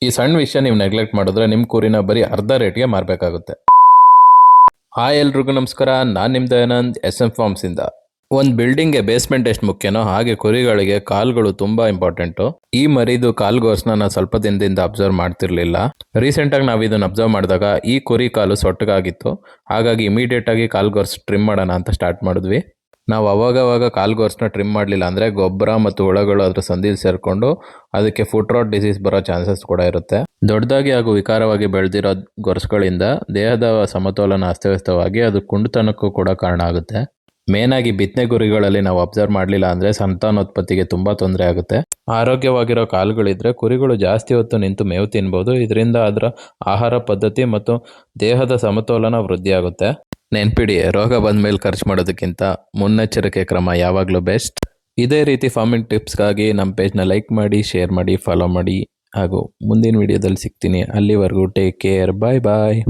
ಈ ಸಣ್ಣ ವಿಷಯ ನೀವು ನೆಗ್ಲೆಕ್ಟ್ ಮಾಡಿದ್ರೆ ನಿಮ್ಮ ಕುರಿನ ಬರೀ ಅರ್ಧ ರೇಟ್ಗೆ ಮಾರಬೇಕಾಗುತ್ತೆ. ಹಾಯ್ ಎಲ್ರಿಗೂ ನಮಸ್ಕಾರ, ನಾನು ನಿಮ್ಮ ದಯಾನಂದ್ SM ಫಾರ್ಮ್ಸಿಂದ. ಒಂದು ಬಿಲ್ಡಿಂಗ್ಗೆ ಬೇಸ್ಮೆಂಟ್ ಎಷ್ಟು ಮುಖ್ಯನೋ ಹಾಗೆ ಕುರಿಗಳಿಗೆ ಕಾಲ್ಗಳು ತುಂಬಾ ಇಂಪಾರ್ಟೆಂಟು. ಈ ಮರಿದು ಕಾಲ್ಗೋಸ್ನ ನಾನು ಸ್ವಲ್ಪ ದಿನದಿಂದ ಅಬ್ಸರ್ವ್ ಮಾಡ್ತಿರ್ಲಿಲ್ಲ. ರೀಸೆಂಟಾಗಿ ನಾವು ಇದನ್ನು ಅಬ್ಸರ್ವ್ ಮಾಡಿದಾಗ ಈ ಕುರಿ ಕಾಲು ಸೊಟ್ಟಗಾಗಿತ್ತು. ಹಾಗಾಗಿ ಇಮಿಡಿಯೇಟ್ ಆಗಿ ಕಾಲ್ಗೋರ್ಸ್ ಟ್ರಿಮ್ ಮಾಡೋಣ ಅಂತ ಸ್ಟಾರ್ಟ್ ಮಾಡಿದ್ವಿ. ನಾವು ಅವಾಗವಾಗ ಕಾಲ್ಗೋರ್ಸ್ನ ಟ್ರಿಮ್ ಮಾಡಲಿಲ್ಲ ಅಂದರೆ ಗೊಬ್ಬರ ಮತ್ತು ಹುಳಗಳು ಅದ್ರ ಸಂದಿಲ್ ಸೇರಿಕೊಂಡು ಅದಕ್ಕೆ ಫುಟ್ ರಾಟ್ ಡಿಸೀಸ್ ಬರೋ ಚಾನ್ಸಸ್ ಕೂಡ ಇರುತ್ತೆ. ದೊಡ್ಡದಾಗಿ ಹಾಗೂ ವಿಕಾರವಾಗಿ ಬೆಳೆದಿರೋ ಗೊರ್ಸ್ಗಳಿಂದ ದೇಹದ ಸಮತೋಲನ ಅಸ್ತವ್ಯಸ್ತವಾಗಿ ಅದು ಕುಂಟತನಕ್ಕೂ ಕೂಡ ಕಾರಣ ಆಗುತ್ತೆ. ಮೇನ್ ಆಗಿ ಬಿತ್ತನೆ ಗುರಿಗಳಲ್ಲಿ ನಾವು ಅಬ್ಸರ್ವ್ ಮಾಡಲಿಲ್ಲ ಅಂದರೆ ಸಂತಾನೋತ್ಪತ್ತಿಗೆ ತುಂಬ ತೊಂದರೆ ಆಗುತ್ತೆ. ಆರೋಗ್ಯವಾಗಿರೋ ಕಾಲುಗಳಿದ್ರೆ ಕುರಿಗಳು ಜಾಸ್ತಿ ಹೊತ್ತು ನಿಂತು ಮೇವು ತಿನ್ಬೋದು. ಇದರಿಂದ ಅದರ ಆಹಾರ ಪದ್ಧತಿ ಮತ್ತು ದೇಹದ ಸಮತೋಲನ ವೃದ್ಧಿಯಾಗುತ್ತೆ. ನೆನ್ಪಿಡಿ, ರೋಗ ಬಂದ ಮೇಲೆ ಖರ್ಚು ಮಾಡೋದಕ್ಕಿಂತ ಮುನ್ನೆಚ್ಚರಿಕೆ ಕ್ರಮ ಯಾವಾಗಲೂ ಬೆಸ್ಟ್. ಇದೇ ರೀತಿ ಫಾರ್ಮಿಂಗ್ ಟಿಪ್ಸ್ಗಾಗಿ ನಮ್ಮ ಪೇಜ್ನ ಲೈಕ್ ಮಾಡಿ, ಶೇರ್ ಮಾಡಿ, ಫಾಲೋ ಮಾಡಿ ಹಾಗೂ ಮುಂದಿನ ವಿಡಿಯೋದಲ್ಲಿ ಸಿಗ್ತೀನಿ. ಅಲ್ಲಿವರೆಗೂ ಟೇಕ್ ಕೇರ್, ಬಾಯ್ ಬಾಯ್.